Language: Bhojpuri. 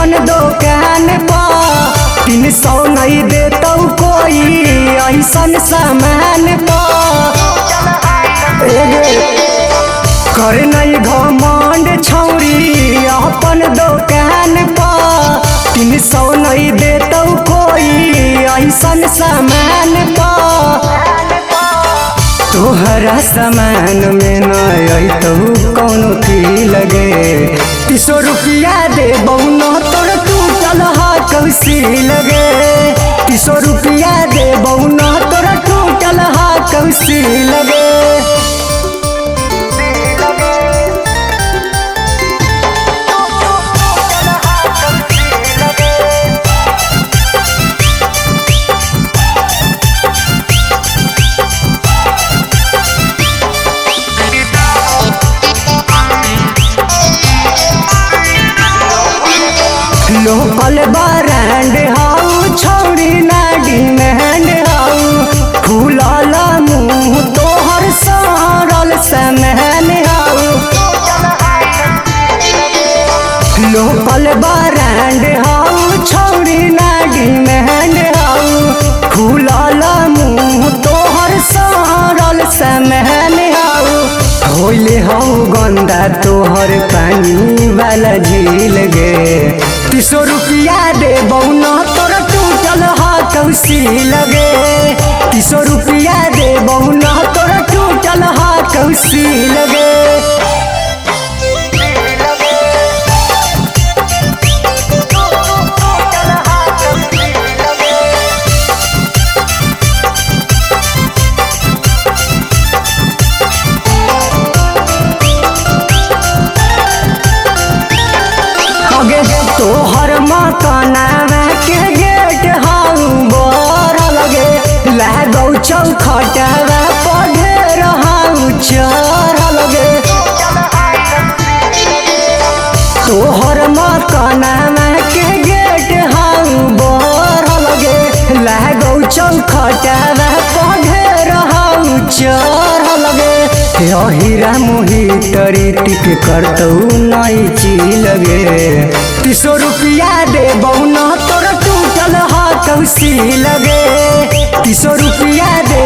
अपन दुकान पर 300 नहीं देता कोई ऐसन सामान कर नहीं घमंड छौरी अपन दुकान पर 300 नहीं देता कोई ऐसन सामान तोहरा सामान में न अतौ कौनो की लगे 300 रुपया दे बउनो तोर टूटल हा कौसी लगे 300 रुपया दे बउनो तोर टूटल हा कौसी लगे। लोकल ब्रांड हाउ छौरी ना डिमांड हाउ फूलल मुँह तोहर सरल सामान हाउ लोकल ब्रांड हाउ छौरी ना डिमांड हाउ फूलल मुँह तोहर सरल सामान हाउ होले हाउ गंदा तोहर पानी वाला झील गे 300 रुपया दे बउनो तोर टूटल हा कौसी लगे 300 रुपया दे बउनो तोर टूटल हा कौसी लगे। तोहर मकानवा के गेट हाउ बर लगे लागौ चौखटवा पढ़ेर हाउ चढ़ लगे तोहर मकानवा के गेट हाउ बर लगे लागौ चौखटवा पढ़ेर हाउ चढ़ लगे हीरा मोहित रीतिक करतौ नहीं ची लगे 300 रुपया दे बउनो तोर टूटल हा कौसी लगे 300 रुपया दे